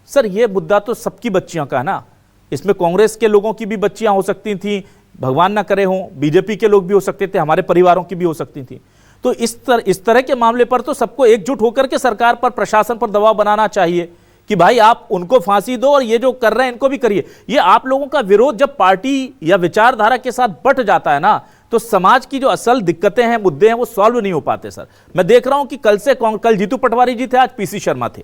सर ये मुद्दा तो सबकी बच्चियों का है ना, इसमें कांग्रेस के लोगों की भी बच्चियां हो सकती थी, भगवान ना करे हों, बीजेपी के लोग भी हो सकते थे, हमारे परिवारों की भी हो सकती थी। तो इस तरह के मामले पर तो सबको एकजुट होकर के सरकार पर, प्रशासन पर दबाव बनाना चाहिए कि भाई आप उनको फांसी दो और ये जो कर रहे हैं इनको भी करिए। ये आप लोगों का विरोध जब पार्टी या विचारधारा के साथ बट जाता है ना, तो समाज की जो असल दिक्कतें हैं, मुद्दे हैं, वो सॉल्व नहीं हो पाते। सर मैं देख रहा हूं कि कल जीतू पटवारी जी थे, आज पीसी शर्मा थे,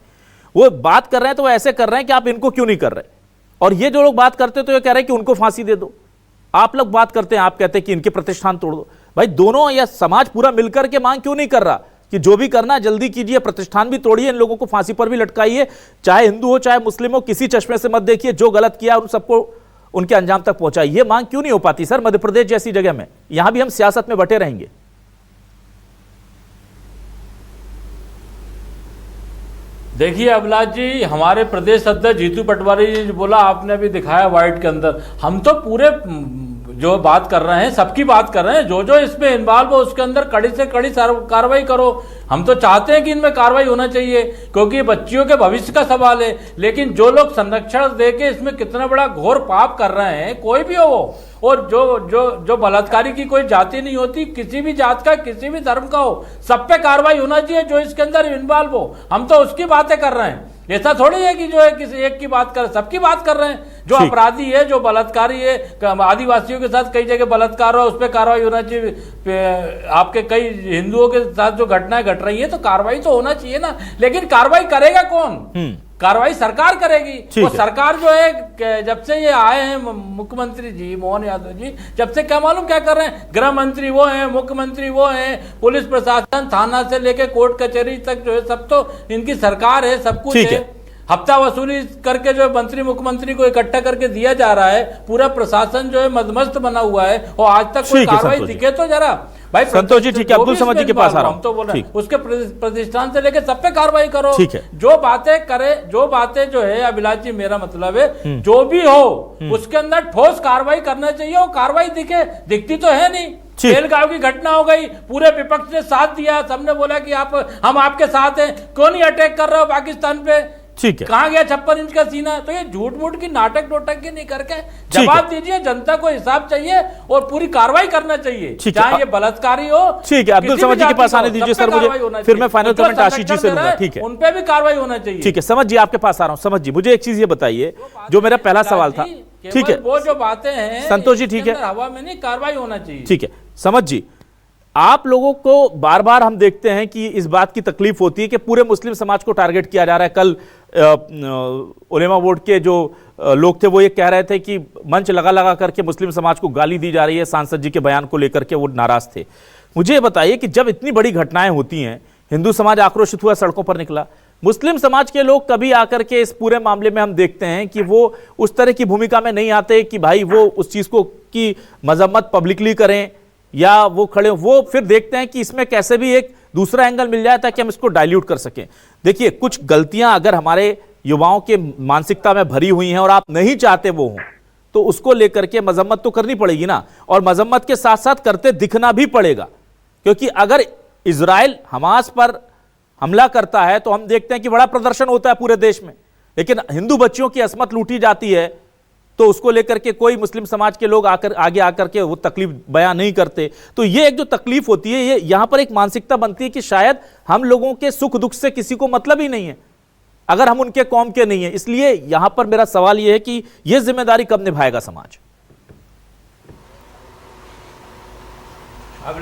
वो बात कर रहे हैं तो वो ऐसे कर रहे हैं कि आप इनको क्यों नहीं कर रहे, और ये जो लोग बात करते तो ये कह रहे हैं कि उनको फांसी दे दो। आप लोग बात करते हैं, आप कहते हैं कि इनके प्रतिष्ठान तोड़ दो। भाई दोनों या समाज पूरा मिलकर के मांग क्यों नहीं कर रहा कि जो भी करना जल्दी कीजिए, प्रतिष्ठान भी तोड़िए, इन लोगों को फांसी पर भी लटकाइए, चाहे हिंदू हो चाहे मुस्लिम हो, किसी चश्मे से मत देखिए, जो गलत किया उन सबको उनके अंजाम तक पहुंचाइए। ये मांग क्यों नहीं हो पाती सर मध्य प्रदेश जैसी जगह में? यहां भी हम सियासत में बटे रहेंगे। देखिए अभिलाष जी, हमारे प्रदेश अध्यक्ष जीतू पटवारी जी बोला, आपने अभी दिखाया व्हाइट के अंदर, हम तो पूरे जो बात कर रहे हैं सबकी बात कर रहे हैं, जो जो इसमें इन्वॉल्व हो उसके अंदर कड़ी से कड़ी कार्रवाई करो। हम तो चाहते हैं कि इनमें कार्रवाई होना चाहिए क्योंकि बच्चियों के भविष्य का सवाल है। लेकिन जो लोग संरक्षण देके इसमें कितना बड़ा घोर पाप कर रहे हैं, कोई भी हो, और जो बलात्कारी की कोई जाति नहीं होती, किसी भी जात का, किसी भी धर्म का हो, सब पे कार्रवाई होना चाहिए जो इसके अंदर इन्वॉल्व हो। हम तो उसकी बातें कर रहे हैं, ऐसा थोड़ी है कि जो है किसी एक की बात कर, सबकी बात कर रहे हैं। जो अपराधी है, जो बलात्कारी है, आदिवासियों के साथ कई जगह बलात्कार हो, उस पर कार्रवाई होना चाहिए। आपके कई हिंदुओं के साथ जो घटनाएं घट रही है तो कार्रवाई तो होना चाहिए ना। लेकिन कार्रवाई करेगा कौन? कार्रवाई सरकार करेगी। वो सरकार जो है, जब से ये आए हैं मुख्यमंत्री जी मोहन यादव जी, जब से क्या मालूम क्या कर रहे हैं, गृह मंत्री वो हैं, मुख्यमंत्री वो हैं, पुलिस प्रशासन थाना से लेके कोर्ट कचहरी तक जो है सब तो इनकी सरकार है, सब कुछ है। हफ्ता वसूली करके जो मंत्री मुख्यमंत्री को इकट्ठा करके दिया जा रहा है, पूरा प्रशासन जो है मदमस्त बना हुआ है, और आज तक कोई कार्रवाई दिखे तो जरा। भाई संतोष जी ठीक है, अब्दुल समद जी के पास आ रहा हूं। हम तो बोल रहे हैं उसके प्रतिष्ठान से लेके सब पे कार्रवाई करो। ठीक है, जो बातें करे, जो बातें जो है अभिलाष जी, मेरा मतलब है जो भी हो उसके अंदर ठोस कार्रवाई करना चाहिए। और कार्रवाई दिखती तो है नहीं। बेलगांव की घटना हो गई, पूरे विपक्ष ने साथ दिया, सबने बोला कि हम आपके साथ हैं, क्यों नहीं अटैक कर रहे हो पाकिस्तान पे? ठीक है, कहां गया 56 इंच का सीना? तो ये झूठ मूठ की नाटक नोटंकी नहीं करके जवाब दीजिए। जनता को हिसाब चाहिए और पूरी कार्रवाई करना चाहिए, चाहे ये बलात्कारी हो। ठीक है, अब्दुल समद जी के पास आने दीजिए सर मुझे, फिर मैं फाइनल कमेंट आशीष जी से लूंगा। ठीक है, उन पे भी कार्रवाई होना चाहिए। ठीक है, समझ जी आपके पास आ रहा हूं। समझ जी मुझे एक चीज ये बताइए, जो मेरा पहला सवाल था। ठीक है, वो जो बातें हैं संतोष जी, ठीक है, हवा में नहीं, कार्रवाई होना चाहिए। ठीक है, समझ जी, आप लोगों को बार बार हम देखते हैं कि इस बात की तकलीफ होती है कि पूरे मुस्लिम समाज को टारगेट किया जा रहा है। कल उलेमा बोर्ड के जो लोग थे वो ये कह रहे थे कि मंच लगा लगा करके मुस्लिम समाज को गाली दी जा रही है, सांसद जी के बयान को लेकर के वो नाराज थे। मुझे बताइए कि जब इतनी बड़ी घटनाएं होती हैं, हिंदू समाज आक्रोशित हुआ, सड़कों पर निकला, मुस्लिम समाज के लोग कभी आकर के इस पूरे मामले में हम देखते हैं कि वो उस तरह की भूमिका में नहीं आते कि भाई वो उस चीज को की मजम्मत पब्लिकली करें या वो खड़े, वो फिर देखते हैं कि इसमें कैसे भी एक दूसरा एंगल मिल जाए ताकि हम इसको डाइल्यूट कर सकें। देखिए, कुछ गलतियां अगर हमारे युवाओं के मानसिकता में भरी हुई हैं और आप नहीं चाहते वो हों, तो उसको लेकर के मजम्मत तो करनी पड़ेगी ना, और मजम्मत के साथ साथ करते दिखना भी पड़ेगा। क्योंकि अगर इजराइल हमास पर हमला करता है तो हम देखते हैं कि बड़ा प्रदर्शन होता है पूरे देश में, लेकिन हिंदू बच्चियों की असमत लूटी जाती है तो उसको लेकर के कोई मुस्लिम समाज के लोग आगे आकर के वो तकलीफ बयान नहीं करते। तो ये एक जो तकलीफ होती है, ये यहां पर एक मानसिकता बनती है कि शायद हम लोगों के सुख दुख से किसी को मतलब ही नहीं है अगर हम उनके कौम के नहीं है। इसलिए यहां पर मेरा सवाल यह है कि यह जिम्मेदारी कब निभाएगा समाज?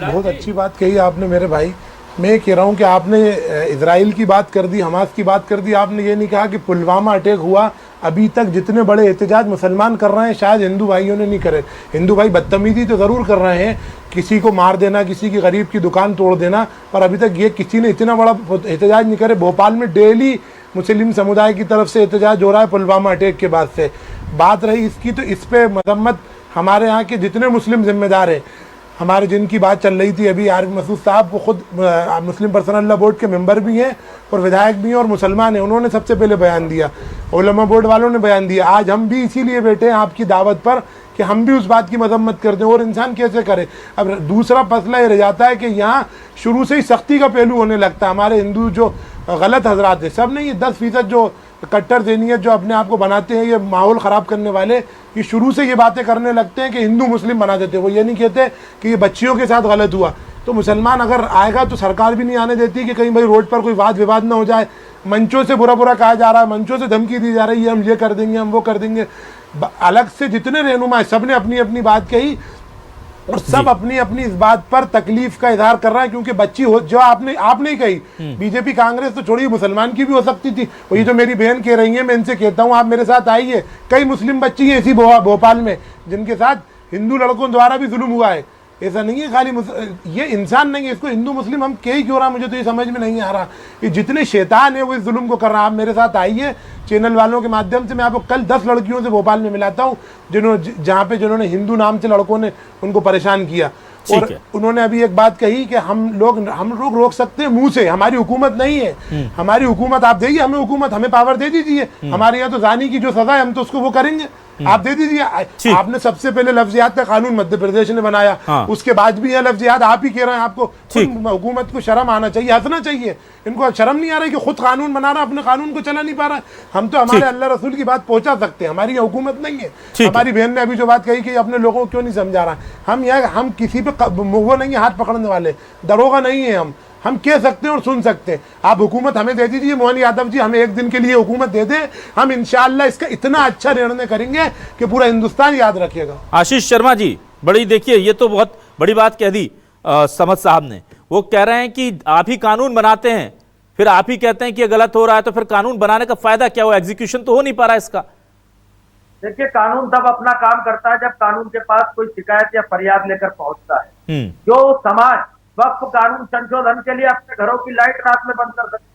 बहुत अच्छी बात कही आपने मेरे भाई। मैं कह रहा हूं कि आपने इजराइल की बात कर दी, हमास की बात कर दी, आपने ये नहीं कहा कि पुलवामा अटैक हुआ, अभी तक जितने बड़े एहतजाज मुसलमान कर रहे हैं शायद हिंदू भाइयों ने नहीं करे। हिंदू भाई बदतमीजी तो ज़रूर कर रहे हैं, किसी को मार देना, किसी की गरीब की दुकान तोड़ देना, पर अभी तक ये किसी ने इतना बड़ा एहतजाज नहीं करे। भोपाल में डेली मुस्लिम समुदाय की तरफ से एहतजाज हो रहा है पुलवामा अटैक के बाद से। बात रही इसकी, तो इस पर मजम्मत हमारे यहाँ के जितने मुस्लिम जिम्मेदार हैं, हमारे जिनकी बात चल रही थी अभी, आरिफ मसूद साहब, वो खुद मुस्लिम पर्सनल लॉ बोर्ड के मेंबर भी हैं और विधायक भी हैं और मुसलमान हैं, उन्होंने सबसे पहले बयान दिया, उलमा बोर्ड वालों ने बयान दिया। आज हम भी इसीलिए बैठे हैं आपकी दावत पर कि हम भी उस बात की मजम्मत करते हैं। और इंसान कैसे करे? अब दूसरा मसला ये रह जाता है कि यहाँ शुरू से ही सख्ती का पहलू होने लगता है। हमारे हिंदू जो गलत हजरात है, सब नहीं, ये 10% जो कट्टर ज़हनियत जो अपने आप को बनाते हैं, ये माहौल ख़राब करने वाले, ये शुरू से ये बातें करने लगते हैं कि हिंदू मुस्लिम बना देते हैं। वो ये नहीं कहते कि ये बच्चियों के साथ गलत हुआ। तो मुसलमान अगर आएगा तो सरकार भी नहीं आने देती कि कहीं भाई रोड पर कोई वाद विवाद ना हो जाए। मंचों से बुरा बुरा कहा जा रहा है, मंचों से धमकी दी जा रही है, हम ये कर देंगे, हम वो कर देंगे। अलग से जितने रहनुमा है सब ने अपनी अपनी बात कही और सब अपनी अपनी इस बात पर तकलीफ का इजहार कर रहा है, क्योंकि बच्ची हो जो आपने ही कही, बीजेपी कांग्रेस तो छोड़िए मुसलमान की भी हो सकती थी। और ये जो मेरी बहन कह रही है, मैं इनसे कहता हूँ आप मेरे साथ आइए, कई मुस्लिम बच्ची हैं ऐसी भोपाल में जिनके साथ हिंदू लड़कों द्वारा भी जुल्म हुआ है। ऐसा नहीं है खाली ये इंसान नहीं है, इसको हिंदू मुस्लिम हम कह ही क्यों रहा, मुझे तो ये समझ में नहीं आ रहा। ये जितने शैतान है वो इस जुल्म को कर रहा है। आप मेरे साथ आइए, चैनल वालों के माध्यम से मैं आपको कल 10 लड़कियों से भोपाल में मिलाता हूँ जिन्होंने हिंदू नाम से लड़कों ने उनको परेशान किया। और उन्होंने अभी एक बात कही कि हम लोग रोक सकते हैं मुंह से, हमारी हुकूमत नहीं है, हमारी हुकूमत आप देइए हमें, हुकूमत हमें पावर दे दीजिए। हमारे यहाँ तो जानी की जो सजा है हम तो उसको वो करेंगे, आप दे दीजिए। आपने सबसे पहले लफ्जियात का कानून मध्य प्रदेश ने बनाया, उसके बाद भी यह लफ्जियात आप ही कह रहे हैं। आपको हुकूमत को शर्म आना चाहिए, हंसना चाहिए। इनको शर्म नहीं आ रही कि खुद कानून बना रहा, अपने कानून को चला नहीं पा रहा। हम तो हमारे अल्लाह रसूल की बात पहुंचा सकते हैं, हमारी यहाँ हुकूमत नहीं है। हमारी बहन ने अभी जो बात कही कि अपने लोगों को क्यों नहीं समझा रहा, हम किसी पे वो नहीं है हाथ पकड़ने वाले, दरोगा नहीं है। हम कह सकते हैं और सुन सकते हैं। आप हुकूमत हमें दे दीजिए, मोहन यादव जी हमें एक दिन के लिए हुकूमत दे दें, हम इंशाअल्लाह इसका इतना अच्छा निर्णय करेंगे कि पूरा हिंदुस्तान याद रखेगा। आशीष शर्मा जी, बड़ी देखिए ये तो बहुत बड़ी बात कह दी समद साहब ने। वो कह रहे हैं कि आप ही कानून बनाते हैं, फिर आप ही कहते हैं कि ये गलत हो रहा है, तो फिर कानून बनाने का फायदा क्या हुआ? एग्जीक्यूशन तो हो नहीं पा रहा इसका। देखिए, कानून तब अपना काम करता है जब कानून के पास कोई शिकायत या फरियाद लेकर पहुंचता है। जो समाज वक्फ कानून संशोधन के लिए अपने घरों की लाइट रात में बंद कर सकते,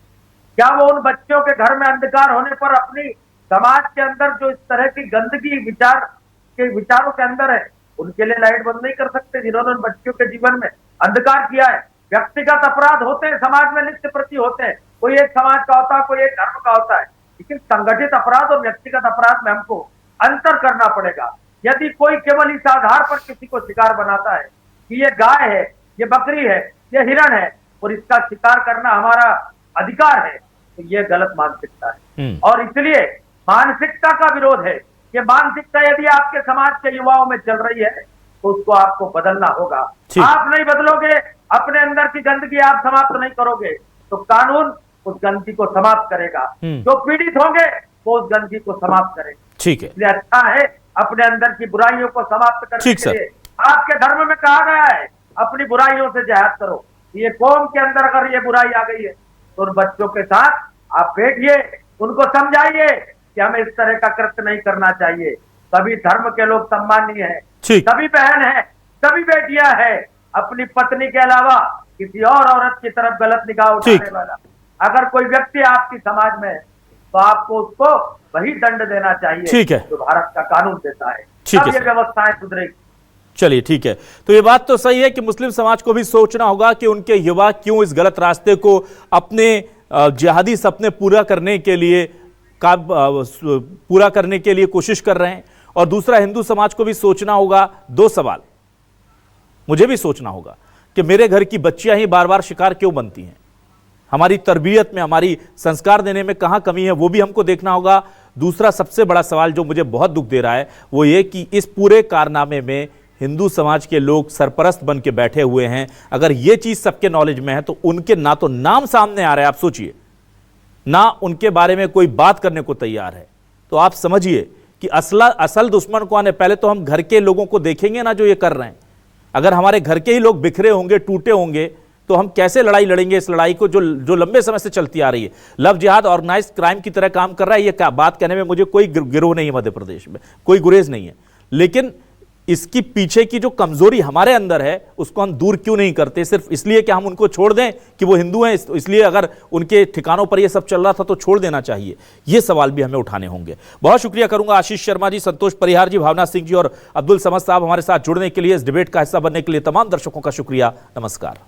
क्या वो उन बच्चों के घर में अंधकार होने पर अपनी समाज के अंदर जो इस तरह की गंदगी विचारों के अंदर है, उनके लिए लाइट बंद नहीं कर सकते जिन्होंने उन बच्चों के जीवन में अंधकार किया है? व्यक्तिगत अपराध होते हैं, समाज में नित्य प्रति होते हैं, कोई एक समाज का होता है, कोई एक धर्म का होता है, लेकिन संगठित अपराध और व्यक्तिगत अपराध में हमको अंतर करना पड़ेगा। यदि कोई केवल इस आधार पर किसी को शिकार बनाता है कि ये गाय है, ये बकरी है, ये हिरण है और इसका शिकार करना हमारा अधिकार है, तो ये गलत मानसिकता है। और इसलिए मानसिकता का विरोध है। ये मानसिकता यदि आपके समाज के युवाओं में चल रही है तो उसको आपको बदलना होगा। आप नहीं बदलोगे, अपने अंदर की गंदगी आप समाप्त नहीं करोगे, तो कानून उस गंदगी को समाप्त करेगा। जो पीड़ित होंगे वो उस गंदगी को समाप्त करेंगे। ठीक है, इसलिए अच्छा है अपने अंदर की बुराइयों को समाप्त करने के लिए आपके धर्म में कहा गया है अपनी बुराइयों से जिहाद करो। ये कौम के अंदर अगर ये बुराई आ गई है तो उन बच्चों के साथ आप बैठिए, उनको समझाइए कि हमें इस तरह का कृत्य नहीं करना चाहिए। सभी धर्म के लोग सम्मानीय हैं, सभी बहन है, सभी बेटियां हैं। अपनी पत्नी के अलावा किसी और औरत की तरफ गलत निगाह उठाने वाला अगर कोई व्यक्ति आपकी समाज में है तो आपको उसको वही दंड देना चाहिए जो भारत का कानून देता है। तब ये व्यवस्थाएं सुधरेगी। चलिए ठीक है, तो ये बात तो सही है कि मुस्लिम समाज को भी सोचना होगा कि उनके युवा क्यों इस गलत रास्ते को अपने जिहादी सपने पूरा करने के लिए कोशिश कर रहे हैं। और दूसरा, हिंदू समाज को भी सोचना होगा। 2 सवाल मुझे भी सोचना होगा कि मेरे घर की बच्चियां ही बार बार शिकार क्यों बनती हैं? हमारी तरबियत में, हमारी संस्कार देने में कहां कमी है, वो भी हमको देखना होगा। दूसरा सबसे बड़ा सवाल जो मुझे बहुत दुख दे रहा है वो ये कि इस पूरे कारनामे में हिंदू समाज के लोग सरपरस्त बन के बैठे हुए हैं। अगर ये चीज सबके नॉलेज में है तो उनके ना तो नाम सामने आ रहा है, आप सोचिए, ना उनके बारे में कोई बात करने को तैयार है। तो आप समझिए कि असल दुश्मन को आने पहले तो हम घर के लोगों को देखेंगे ना जो ये कर रहे हैं। अगर हमारे घर के ही लोग बिखरे होंगे, टूटे होंगे, तो हम कैसे लड़ाई लड़ेंगे इस लड़ाई को जो लंबे समय से चलती आ रही है। लव जिहाद ऑर्गेनाइज्ड क्राइम की तरह काम कर रहा है, ये क्या बात कहने में मुझे कोई गिरोह नहीं है मध्य प्रदेश में, कोई गुरेज नहीं है, लेकिन इसकी पीछे की जो कमजोरी हमारे अंदर है उसको हम दूर क्यों नहीं करते? सिर्फ इसलिए कि हम उनको छोड़ दें कि वो हिंदू हैं, इसलिए अगर उनके ठिकानों पर ये सब चल रहा था तो छोड़ देना चाहिए? ये सवाल भी हमें उठाने होंगे। बहुत शुक्रिया करूंगा आशीष शर्मा जी, संतोष परिहार जी, भावना सिंह जी और अब्दुल समद साहब हमारे साथ जुड़ने के लिए, इस डिबेट का हिस्सा बनने के लिए। तमाम दर्शकों का शुक्रिया। नमस्कार।